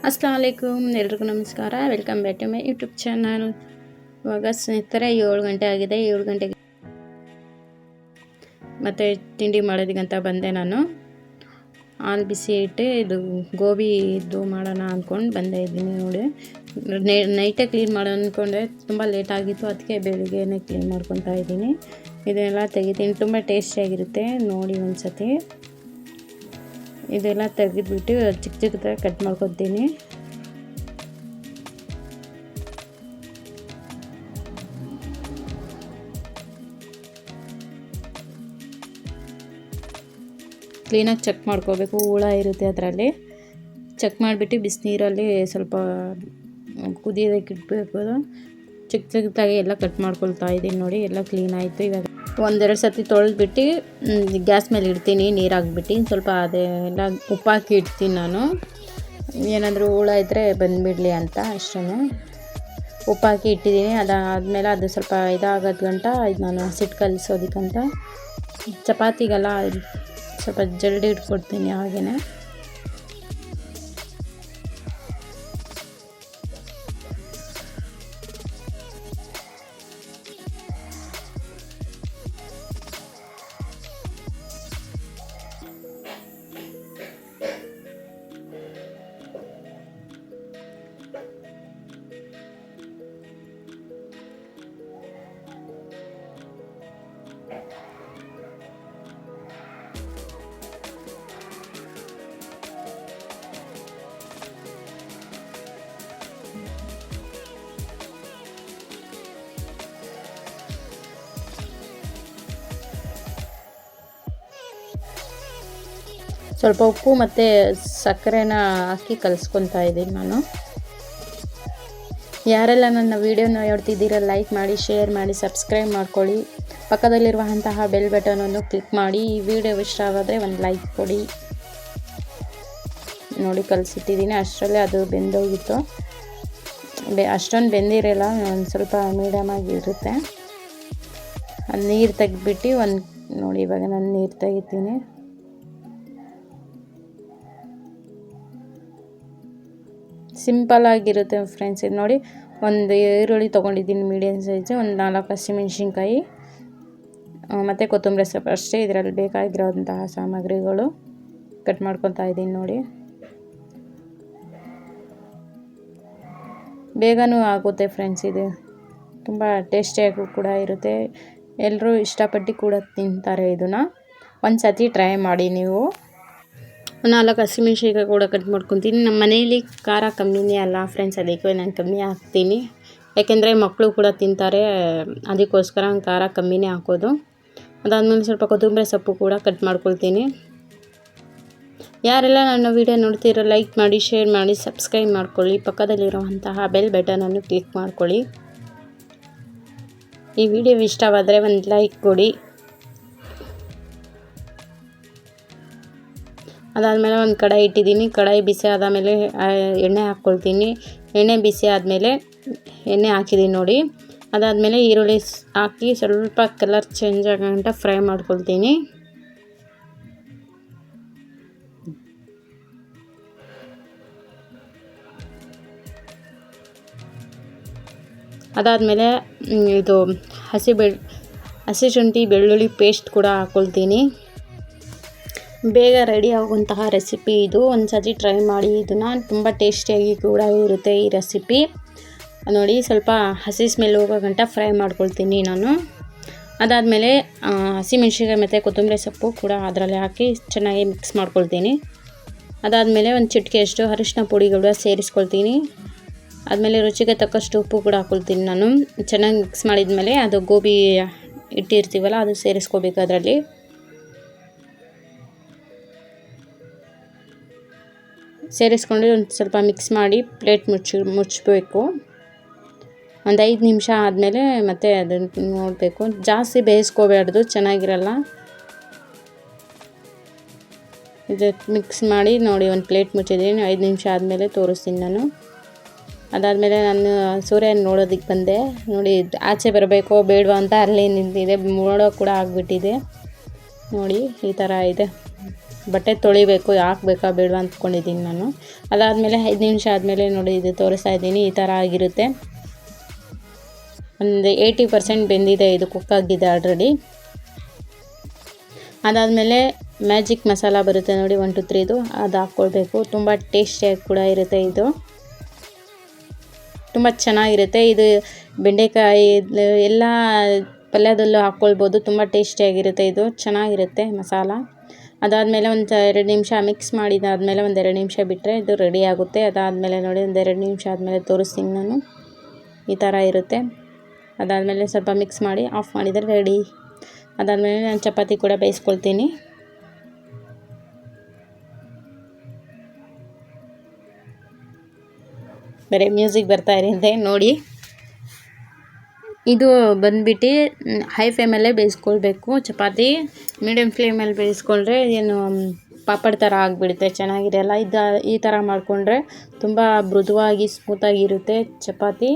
ಅಸ್ಸಲಾಮು ಅಲೈಕುಮ್, ಎಲ್ರಿಗೂ ನಮಸ್ಕಾರ. Welcome back to my YouTube channel. ಇವಾಗ ಸ್ನೇಹಿತರೆ 7 ಗಂಟೆ ಆಗಿದೆ. 7 ಗಂಟೆಗೆ ಮತ್ತು ತಿಂಡಿ ಮಾಡೋದಕ್ಕಂತ ಬಂದೆ. ನಾನು ಹಾಲು ಬಿಸಿ ಇಟ್ಟು ಇದು ಗೋಬಿ ಇದು ಮಾಡೋಣ ಅಂದ್ಕೊಂಡು ಬಂದೇ ಇದ್ದೀನಿ. ನೋಡಿ, ನೈಟೇ ಕ್ಲೀನ್ ಮಾಡೋಣ ಅಂದ್ಕೊಂಡೆ, ತುಂಬ ಲೇಟ್ ಆಗಿತ್ತು, ಅದಕ್ಕೆ ಬೆಳಿಗ್ಗೆನೇ ಕ್ಲೀನ್ ಮಾಡ್ಕೊತಾ ಇದ್ದೀನಿ. ಇದೆಲ್ಲ ತೆಗಿತೀನಿ, ತುಂಬ ಟೇಸ್ಟಿಯಾಗಿರುತ್ತೆ. ನೋಡಿ ಒಂದ್ಸತಿ ಇದೆಲ್ಲ ತೆಗೆದುಬಿಟ್ಟು ಚಿಕ್ಕ ಚಿಕ್ಕದಾಗಿ ಕಟ್ ಮಾಡ್ಕೊತೀನಿ. ಕ್ಲೀನಾಗಿ ಚೆಕ್ ಮಾಡ್ಕೋಬೇಕು, ಹುಳ ಇರುತ್ತೆ ಅದರಲ್ಲಿ. ಚೆಕ್ ಮಾಡಿಬಿಟ್ಟು ಬಿಸಿನೀರಲ್ಲಿ ಸ್ವಲ್ಪ ಕುದಿಯೋದಕ್ಕೆ ಇಡಬೇಕು. ಚಿಕ್ಕ ಚಿಕ್ಕದಾಗಿ ಎಲ್ಲ ಕಟ್ ಮಾಡ್ಕೊಳ್ತಾ ಇದ್ದೀನಿ. ನೋಡಿ, ಎಲ್ಲ ಕ್ಲೀನ್ ಆಯಿತು. ಇವಾಗ ಒಂದೆರಡು ಸತಿ ತೊಳೆದ್ಬಿಟ್ಟು ಗ್ಯಾಸ್ ಮೇಲೆ ಇಡ್ತೀನಿ, ನೀರು ಹಾಕ್ಬಿಟ್ಟು. ಸ್ವಲ್ಪ ಅದೆಲ್ಲ ಉಪ್ಪಾಕಿ ಇಡ್ತೀನಿ ನಾನು, ಏನಾದರೂ ಹುಳ ಇದ್ದರೆ ಬಂದುಬಿಡಲಿ ಅಂತ ಅಷ್ಟೇ. ಉಪ್ಪಾಕಿ ಇಟ್ಟಿದ್ದೀನಿ. ಅದಾದಮೇಲೆ ಅದು ಸ್ವಲ್ಪ ಇದಾಗೋದು ಗಂಟ ಇದು ನಾನು ಹಸಿಟ್ಟು ಕಲಿಸೋದಕ್ಕಂತ ಚಪಾತಿಗೆಲ್ಲ ಸ್ವಲ್ಪ ಜಲ್ದಿ ಇಟ್ಕೊಡ್ತೀನಿ ಹಾಗೆಯೇ. ಸ್ವಲ್ಪ ಉಪ್ಪು ಮತ್ತು ಸಕ್ಕರೆನ ಹಾಕಿ ಕಲಿಸ್ಕೊತಾ ಇದ್ದೀನಿ ನಾನು. ಯಾರೆಲ್ಲ ನನ್ನ ವೀಡಿಯೋನ ನೋಡ್ತಿದ್ದೀರ ಲೈಕ್ ಮಾಡಿ, ಶೇರ್ ಮಾಡಿ, ಸಬ್ಸ್ಕ್ರೈಬ್ ಮಾಡ್ಕೊಳ್ಳಿ. ಪಕ್ಕದಲ್ಲಿರುವಂತಹ ಬೆಲ್ ಬಟನನ್ನು ಕ್ಲಿಕ್ ಮಾಡಿ. ಈ ವಿಡಿಯೋ ಇಷ್ಟ ಆಗೋದ್ರೆ ಒಂದು ಲೈಕ್ ಕೊಡಿ. ನೋಡಿ, ಕಲಿಸಿಟ್ಟಿದ್ದೀನಿ. ಅಷ್ಟರಲ್ಲೇ ಅದು ಬೆಂದೋಗಿತ್ತು. ಅಷ್ಟೊಂದು ಬೆಂದಿರಲ್ಲ, ಒಂದು ಸ್ವಲ್ಪ ಮೀಡಿಯಮ್ ಆಗಿರುತ್ತೆ. ಅದು ನೀರು ತೆಗೆದ್ಬಿಟ್ಟು ನೋಡಿ, ಇವಾಗ ನಾನು ನೀರು ತೆಗಿತೀನಿ. ಸಿಂಪಲ್ ಆಗಿರುತ್ತೆ ಫ್ರೆಂಡ್ಸ್. ಇದು ನೋಡಿ, ಒಂದು ಈರುಳ್ಳಿ ತೊಗೊಂಡಿದ್ದೀನಿ ಮೀಡಿಯಮ್ ಸೈಜು, ಒಂದು 4 ಹಸಿಮೆಣ್ಸಿನ್ಕಾಯಿ ಮತ್ತು ಕೊತ್ತಂಬರಿ ಸೊಪ್ಪು ಅಷ್ಟೇ ಇದರಲ್ಲಿ ಬೇಕಾಗಿರೋಂತಹ ಸಾಮಗ್ರಿಗಳು. ಕಟ್ ಮಾಡ್ಕೊತಾ ಇದ್ದೀನಿ. ನೋಡಿ, ಬೇಗನೂ ಆಗುತ್ತೆ ಫ್ರೆಂಡ್ಸ್. ಇದು ತುಂಬ ಟೇಸ್ಟಿಯಾಗೂ ಕೂಡ ಇರುತ್ತೆ. ಎಲ್ಲರೂ ಇಷ್ಟಪಟ್ಟು ಕೂಡ ತಿಂತಾರೆ. ಇದನ್ನು ಒಂದು ಸತಿ ಟ್ರೈ ಮಾಡಿ ನೀವು. 4 ಹಸಿಮೆಣ್ಸಿನ್ಕಾಯಿ ಕೂಡ ಕಟ್ ಮಾಡ್ಕೊತೀನಿ. ನಮ್ಮ ಮನೆಯಲ್ಲಿ ಖಾರ ಕಮ್ಮಿನೇ ಅಲ್ಲ ಫ್ರೆಂಡ್ಸ್, ಅದಕ್ಕೆ ನಾನು ಕಮ್ಮಿ ಹಾಕ್ತೀನಿ. ಯಾಕೆಂದರೆ ಮಕ್ಕಳು ಕೂಡ ತಿಂತಾರೆ, ಅದಕ್ಕೋಸ್ಕರ ಖಾರ ಕಮ್ಮಿನೇ ಹಾಕೋದು. ಅದಾದಮೇಲೆ ಸ್ವಲ್ಪ ಕೊತ್ತಂಬರಿ ಸೊಪ್ಪು ಕೂಡ ಕಟ್ ಮಾಡ್ಕೊಳ್ತೀನಿ. ಯಾರೆಲ್ಲ ನನ್ನ ವೀಡಿಯೋ ನೋಡ್ತೀರೋ ಲೈಕ್ ಮಾಡಿ, ಶೇರ್ ಮಾಡಿ, ಸಬ್ಸ್ಕ್ರೈಬ್ ಮಾಡ್ಕೊಳ್ಳಿ. ಪಕ್ಕದಲ್ಲಿರುವಂತಹ ಬೆಲ್ ಬಟನನ್ನು ಕ್ಲಿಕ್ ಮಾಡ್ಕೊಳ್ಳಿ. ಈ ವಿಡಿಯೋ ಇಷ್ಟವಾದರೆ ಒಂದು ಲೈಕ್ ಕೊಡಿ. ಅದಾದಮೇಲೆ ಒಂದು ಕಡಾಯಿ ಇಟ್ಟಿದ್ದೀನಿ. ಕಡಾಯಿ ಬಿಸಿ ಆದಮೇಲೆ ಎಣ್ಣೆ ಹಾಕ್ಕೊಳ್ತೀನಿ. ಎಣ್ಣೆ ಬಿಸಿ ಆದಮೇಲೆ ಎಣ್ಣೆ ಹಾಕಿದ್ದೀನಿ ನೋಡಿ. ಅದಾದಮೇಲೆ ಈರುಳ್ಳಿ ಹಾಕಿ ಸ್ವಲ್ಪ ಕಲರ್ ಚೇಂಜ್ ಆಗೋಂಟ ಫ್ರೈ ಮಾಡ್ಕೊಳ್ತೀನಿ. ಅದಾದಮೇಲೆ ಇದು ಹಸಿ ಶುಂಠಿ ಬೆಳ್ಳುಳ್ಳಿ ಪೇಸ್ಟ್ ಕೂಡ ಹಾಕ್ಕೊಳ್ತೀನಿ. ಬೇಗ ರೆಡಿ ಆಗುವಂತಹ ರೆಸಿಪಿ ಇದು. ಒಂದು ಸತಿ ಟ್ರೈ ಮಾಡಿ ಇದನ್ನು, ತುಂಬ ಟೇಸ್ಟಿಯಾಗಿ ಕೂಡ ಇರುತ್ತೆ ಈ ರೆಸಿಪಿ. ನೋಡಿ, ಸ್ವಲ್ಪ ಹಸಿ ಸ್ಮೆಲ್ ಹೋಗೋ ಗಂಟ ಫ್ರೈ ಮಾಡ್ಕೊಳ್ತೀನಿ ನಾನು. ಅದಾದಮೇಲೆ ಹಸಿಮೆಣ್ಸಿನ್ಕಾಯಿ ಮತ್ತು ಕೊತ್ತಂಬರಿ ಸೊಪ್ಪು ಕೂಡ ಅದರಲ್ಲಿ ಹಾಕಿ ಚೆನ್ನಾಗಿ ಮಿಕ್ಸ್ ಮಾಡ್ಕೊಳ್ತೀನಿ. ಅದಾದಮೇಲೆ ಒಂದು ಚಿಟಿಕೆಯಷ್ಟು ಅರಿಶಿನ ಪುಡಿ ಕೂಡ ಸೇರಿಸ್ಕೊಳ್ತೀನಿ. ಆದಮೇಲೆ ರುಚಿಗೆ ತಕ್ಕಷ್ಟು ಉಪ್ಪು ಕೂಡ ಹಾಕ್ಕೊಳ್ತೀನಿ ನಾನು. ಚೆನ್ನಾಗಿ ಮಿಕ್ಸ್ ಮಾಡಿದ್ಮೇಲೆ ಅದು ಗೋಬಿ ಇಟ್ಟಿರ್ತೀವಲ್ಲ ಅದು ಸೇರಿಸ್ಕೋಬೇಕು. ಅದರಲ್ಲಿ ಸೇರಿಸ್ಕೊಂಡು ಒಂದು ಸ್ವಲ್ಪ ಮಿಕ್ಸ್ ಮಾಡಿ ಪ್ಲೇಟ್ ಮುಚ್ಚಬೇಕು. ಒಂದು 5 ನಿಮಿಷ ಆದಮೇಲೆ ಮತ್ತೆ ಅದನ್ನು ನೋಡಬೇಕು. ಜಾಸ್ತಿ ಬೇಯಿಸ್ಕೋಬಾರ್ದು, ಚೆನ್ನಾಗಿರಲ್ಲ. ಇದು ಮಿಕ್ಸ್ ಮಾಡಿ ನೋಡಿ, ಒಂದು ಪ್ಲೇಟ್ ಮುಚ್ಚಿದ್ದೀನಿ. 5 ನಿಮಿಷ ಆದಮೇಲೆ ತೋರಿಸ್ತೀನಿ ನಾನು. ಅದಾದಮೇಲೆ ನಾನು ಸೂರ್ಯನ ನೋಡೋದಕ್ಕೆ ಬಂದೆ. ನೋಡಿ, ಆಚೆ ಬರಬೇಕೋ ಬೇಡವಾ ಅಂತ ಅಲ್ಲೇ ನಿಂತಿದೆ. ಮೋಡ ಕೂಡ ಆಗಿಬಿಟ್ಟಿದೆ. ನೋಡಿ, ಈ ಥರ ಇದೆ. ಬಟ್ಟೆ ತೊಳಿಬೇಕು, ಹಾಕಬೇಕಾ ಬೇಡವಾ ಅಂದ್ಕೊಂಡಿದ್ದೀನಿ ನಾನು. ಅದಾದಮೇಲೆ 5 ನಿಮಿಷ ಆದಮೇಲೆ ನೋಡಿ ಇದು ತೋರಿಸ್ತಾ ಇದ್ದೀನಿ, ಈ ಥರ ಆಗಿರುತ್ತೆ. ಒಂದು 80% ಬೆಂದಿದೆ, ಇದು ಕುಕ್ ಆಗಿದೆ ಆಲ್ರೆಡಿ. ಅದಾದಮೇಲೆ ಮ್ಯಾಜಿಕ್ ಮಸಾಲ ಬರುತ್ತೆ ನೋಡಿ 1 2 3 ಅದು ಹಾಕ್ಕೊಳ್ಬೇಕು. ತುಂಬ ಟೇಸ್ಟಿಯಾಗಿ ಕೂಡ ಇರುತ್ತೆ, ಇದು ತುಂಬ ಚೆನ್ನಾಗಿರುತ್ತೆ. ಇದು ಬೆಂಡೆಕಾಯಿ ಎಲ್ಲ ಪಲ್ಯದಲ್ಲೂ ಹಾಕ್ಕೊಳ್ಬೋದು, ತುಂಬ ಟೇಸ್ಟಿಯಾಗಿರುತ್ತೆ, ಇದು ಚೆನ್ನಾಗಿರುತ್ತೆ ಮಸಾಲ. ಅದಾದಮೇಲೆ ಒಂದು 2 ನಿಮಿಷ ಮಿಕ್ಸ್ ಮಾಡಿದಾದಮೇಲೆ ಒಂದು 2 ನಿಮಿಷ ಬಿಟ್ಟರೆ ಇದು ರೆಡಿ ಆಗುತ್ತೆ. ಅದಾದಮೇಲೆ ನೋಡಿ ಒಂದು 2 ನಿಮಿಷ ಆದಮೇಲೆ ತೋರಿಸ್ತೀನಿ ನಾನು, ಈ ಥರ ಇರುತ್ತೆ. ಅದಾದಮೇಲೆ ಸ್ವಲ್ಪ ಮಿಕ್ಸ್ ಮಾಡಿ ಆಫ್ ಮಾಡಿದರೆ ರೆಡಿ. ಅದಾದಮೇಲೆ ನಾನು ಚಪಾತಿ ಕೂಡ ಬೇಯಿಸ್ಕೊಳ್ತೀನಿ. ಬರೀ ಮ್ಯೂಸಿಕ್ ಬರ್ತಾ ಇರುತ್ತೆ ನೋಡಿ. ಇದು ಬಂದುಬಿಟ್ಟು ಹೈ ಫ್ಲೇಮಲ್ಲೇ ಬೇಯಿಸ್ಕೊಳ್ಬೇಕು ಚಪಾತಿ. ಮೀಡಿಯಮ್ ಫ್ಲೇಮಲ್ಲಿ ಬೇಯಿಸ್ಕೊಂಡ್ರೆ ಏನು ಪಾಪಡ್ ಥರ ಆಗಿಬಿಡುತ್ತೆ, ಚೆನ್ನಾಗಿರಲ್ಲ. ಈ ಥರ ಮಾಡಿಕೊಂಡ್ರೆ ತುಂಬ ಮೃದುವಾಗಿ ಸ್ಮೂತಾಗಿರುತ್ತೆ ಚಪಾತಿ.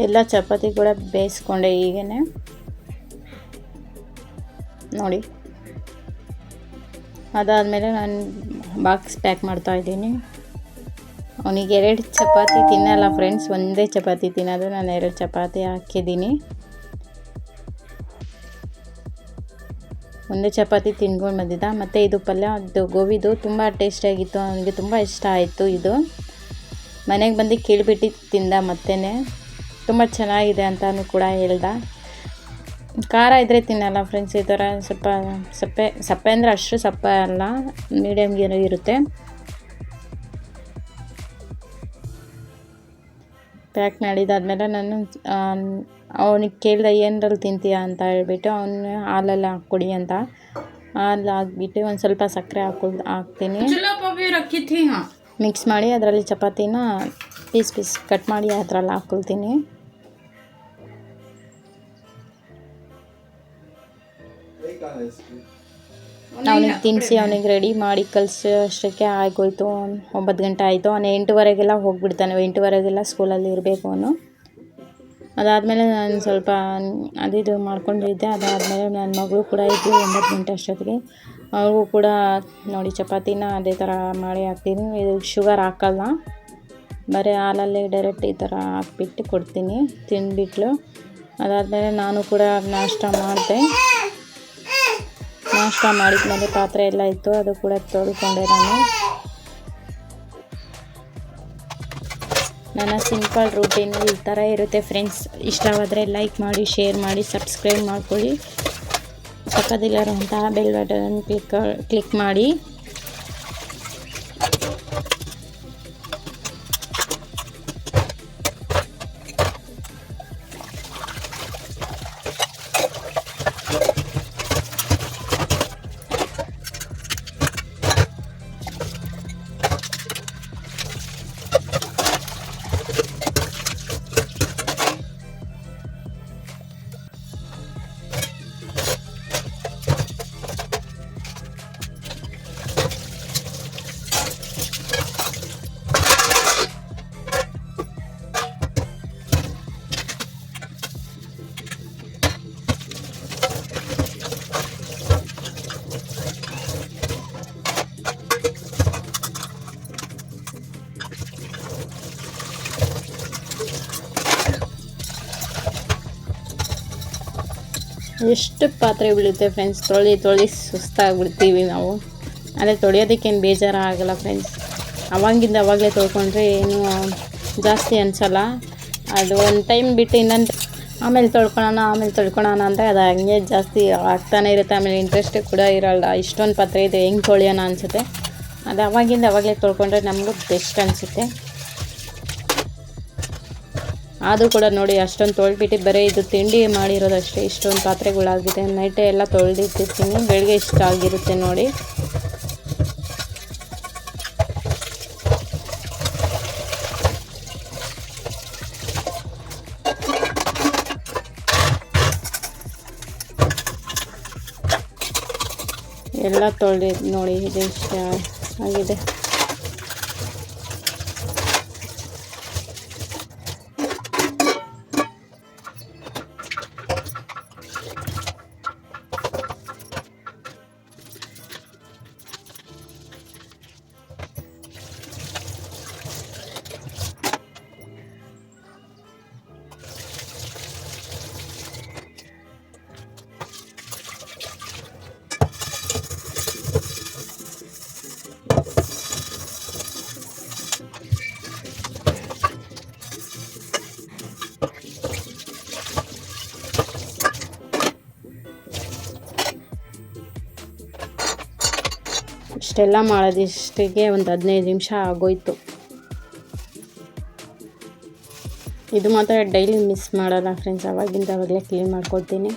ಎಲ್ಲ ಚಪಾತಿ ಕೂಡ ಬೇಯಿಸ್ಕೊಂಡೆ ಹೀಗೇ ನೋಡಿ. ಅದಾದಮೇಲೆ ನಾನು ಬಾಕ್ಸ್ ಪ್ಯಾಕ್ ಮಾಡ್ತಾಯಿದ್ದೀನಿ. ಅವನಿಗೆ 2 ಚಪಾತಿ ತಿನ್ನಲ್ಲ ಫ್ರೆಂಡ್ಸ್, ಒಂದೇ ಚಪಾತಿ ತಿನ್ನೋದು. ನಾನು 2 ಚಪಾತಿ ಹಾಕಿದ್ದೀನಿ. ಒಂದೇ ಚಪಾತಿ ತಿನ್ಕೊಂಡು ಬಂದಿದ್ದ. ಮತ್ತು ಇದು ಪಲ್ಯ, ಅದು ಗೋಬಿದು ತುಂಬ ಟೇಸ್ಟಿಯಾಗಿತ್ತು, ಅವನಿಗೆ ತುಂಬ ಇಷ್ಟ ಆಯಿತು. ಇದು ಮನೆಗೆ ಬಂದು ಕೇಳಿಬಿಟ್ಟು ತಿಂದ, ಮತ್ತೇ ತುಂಬ ಚೆನ್ನಾಗಿದೆ ಅಂತಲೂ ಕೂಡ ಹೇಳ್ದ. ಖಾರ ಇದ್ದರೆ ತಿನ್ನಲ್ಲ ಫ್ರೆಂಡ್ಸ್. ಈ ಥರ ಸ್ವಲ್ಪ ಸಪ್ಪೆ ಅಂದರೆ ಅಷ್ಟು ಸಪ್ಪೆ ಅಲ್ಲ, ಮೀಡಿಯಮ್ಗೆ ಇರುತ್ತೆ. ಪ್ಯಾಕ್ ಮಾಡಿದಾದ್ಮೇಲೆ ನಾನು ಅವನಿಗೆ ಕೇಳಿದೆ ಏನರಲ್ಲಿ ತಿಂತೀಯ ಅಂತ ಹೇಳ್ಬಿಟ್ಟು, ಅವನು ಹಾಲೆಲ್ಲ ಹಾಕ್ಕೊಡಿ ಅಂತ. ಹಾಲು ಹಾಕ್ಬಿಟ್ಟು ಒಂದು ಸ್ವಲ್ಪ ಸಕ್ಕರೆ ಹಾಕ್ತೀನಿ. ಮಿಕ್ಸ್ ಮಾಡಿ ಅದರಲ್ಲಿ ಚಪಾತಿನ ಪೀಸ್ ಕಟ್ ಮಾಡಿ ಅದರಲ್ಲಿ ಹಾಕ್ಕೊಳ್ತೀನಿ. ಅವನಿಗೆ ತಿನ್ನಿಸಿ ಅವನಿಗೆ ರೆಡಿ ಮಾಡಿ ಕಳಿಸೋ ಅಷ್ಟಕ್ಕೆ ಆಗೋಯ್ತು. 9 ಗಂಟೆ ಆಯಿತು. ಅವನು 8:15ಗೆಲ್ಲ ಹೋಗಿಬಿಡ್ತಾನೆ. 8:15ಗೆಲ್ಲ ಸ್ಕೂಲಲ್ಲಿ ಇರಬೇಕು ಅವನು. ಅದಾದಮೇಲೆ ನಾನು ಸ್ವಲ್ಪ ಇದು ಮಾಡ್ಕೊಂಡಿದ್ದೆ. ಅದಾದಮೇಲೆ ನನ್ನ ಮಗಳು ಕೂಡ ಇದ್ದರು 9 ಗಂಟೆ ಅಷ್ಟೊತ್ತಿಗೆ. ಅವ್ರಿಗೂ ಕೂಡ ನೋಡಿ ಚಪಾತಿನ ಅದೇ ಥರ ಮಾಡಿ ಹಾಕ್ತೀನಿ. ಇದು ಶುಗರ್ ಹಾಕಲ್ಲ, ಬರೀ ಹಾಲಲ್ಲೇ ಡೈರೆಕ್ಟ್ ಈ ಥರ ಹಾಕ್ಬಿಟ್ಟು ಕೊಡ್ತೀನಿ, ತಿಂದ್ಬಿಟ್ಲು. ಅದಾದಮೇಲೆ ನಾನು ಕೂಡ ನಾಷ್ಟ ಮಾಡಿದೆ. ನಾಷ್ಟ ಮಾಡಿದ್ಮೇಲೆ ಪಾತ್ರೆ ಎಲ್ಲ ಇತ್ತು, ಅದು ಕೂಡ ತೊಳ್ಕೊಂಡೆ ನಾನು. ನನ್ನ ಸಿಂಪಲ್ ರೂಟೀನು ಈ ಥರ ಇರುತ್ತೆ ಫ್ರೆಂಡ್ಸ್. ಇಷ್ಟವಾದರೆ ಲೈಕ್ ಮಾಡಿ, ಶೇರ್ ಮಾಡಿ, ಸಬ್ಸ್ಕ್ರೈಬ್ ಮಾಡ್ಕೊಳ್ಳಿ. ಪಕ್ಕದಲ್ಲಿರುವಂತಹ ಬೆಲ್ ಬಟನ್ ಕ್ಲಿಕ್ ಮಾಡಿ. ಎಷ್ಟು ಪಾತ್ರೆ ಬೀಳುತ್ತೆ ಫ್ರೆಂಡ್ಸ್, ತೊಳಿ ಸುಸ್ತಾಗ್ಬಿಡ್ತೀವಿ ನಾವು. ಅದೇ ತೊಳೆಯೋದಕ್ಕೇನು ಬೇಜಾರಾಗಲ್ಲ ಫ್ರೆಂಡ್ಸ್. ಅವಾಗಲೇ ತೊಳ್ಕೊಂಡ್ರೆ ಏನು ಜಾಸ್ತಿ ಅನಿಸಲ್ಲ. ಅದು ಒಂದು ಟೈಮ್ ಬಿಟ್ಟು ಇನ್ನೊಂದು ಆಮೇಲೆ ತೊಳ್ಕೊಳೋಣ ಅಂದರೆ ಅದು ಹಂಗೆ ಜಾಸ್ತಿ ಆಗ್ತಾನೆ ಇರುತ್ತೆ. ಆಮೇಲೆ ಇಂಟ್ರೆಸ್ಟೇ ಕೂಡ ಇರೋಲ್ಲ. ಇಷ್ಟೊಂದು ಪಾತ್ರೆ ಇದೆ ಹೆಂಗೆ ತೊಳೆಯೋಣ ಅನಿಸುತ್ತೆ. ಅದು ಅವಾಗಲೇ ತೊಳ್ಕೊಂಡ್ರೆ ನಮಗೂ ಬೆಸ್ಟ್ ಅನಿಸುತ್ತೆ. ಆದರೂ ಕೂಡ ನೋಡಿ ಅಷ್ಟೊಂದು ತೊಳೆದ್ಬಿಟ್ಟು ಬರೀ ಇದು ತಿಂಡಿ ಮಾಡಿರೋದಷ್ಟೇ ಇಷ್ಟೊಂದು ಪಾತ್ರೆಗಳಾಗಿದೆ. ನೈಟೇ ಎಲ್ಲ ತೊಳೆದಿಟ್ಟಿರ್ತೀನಿ, ಬೆಳಗ್ಗೆ ಇಷ್ಟ ಆಗಿರುತ್ತೆ ನೋಡಿ. ಎಲ್ಲ ತೊಳೆದು ನೋಡಿ ಇದು ಇಷ್ಟ ಆಗಿದೆ. ಇಷ್ಟೆಲ್ಲ ಮಾಡೋದಿಷ್ಟಿಗೆ ಒಂದು 15 ನಿಮಿಷ ಆಗೋಯ್ತು. ಇದು ಮಾತ್ರ ಡೈಲಿ ಮಿಸ್ ಮಾಡಲ್ಲ ಫ್ರೆಂಡ್ಸ್, ಅವಾಗಲೇ ಕ್ಲೀನ್ ಮಾಡ್ಕೊಳ್ತೀನಿ.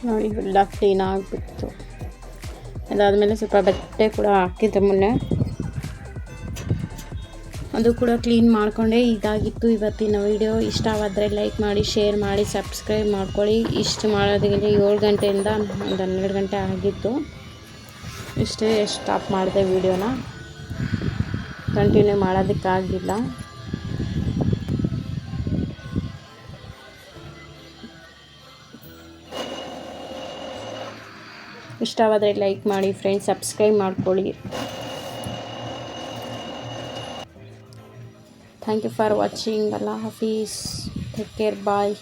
ನೋಡಿ ಎಲ್ಲ ಕ್ಲೀನ್ ಆಗಿಬಿಟ್ಟು ಅದಾದಮೇಲೆ ಸ್ವಲ್ಪ ಬಟ್ಟೆ ಕೂಡ ಹಾಕಿದ್ದೆ ಮೊನ್ನೆ, ಅದು ಕೂಡ ಕ್ಲೀನ್ ಮಾಡಿಕೊಂಡೆ. ಇದಾಗಿತ್ತು ಇವತ್ತಿನ ವಿಡಿಯೋ. ಇಷ್ಟವಾದರೆ ಲೈಕ್ ಮಾಡಿ, ಶೇರ್ ಮಾಡಿ, ಸಬ್ಸ್ಕ್ರೈಬ್ ಮಾಡ್ಕೊಳ್ಳಿ. ಇಷ್ಟು ಮಾಡೋದಕ್ಕೆ 7 ಗಂಟೆಯಿಂದ ಒಂದು 12 ಗಂಟೆ ಆಗಿತ್ತು. ಇಷ್ಟೇ ಸ್ಟಾಪ್ ಮಾಡಿದೆ ವಿಡಿಯೋನ, ಕಂಟಿನ್ಯೂ ಮಾಡೋದಕ್ಕಾಗಿಲ್ಲ. ಇಷ್ಟವಾದರೆ ಲೈಕ್ ಮಾಡಿ ಫ್ರೆಂಡ್ಸ್, ಸಬ್ಸ್ಕ್ರೈಬ್ ಮಾಡ್ಕೊಳ್ಳಿ. Thank you for watching. ಅಲ್ಲಾ ಹಾಫೀಸ್. Take care. ಬಾಯ್.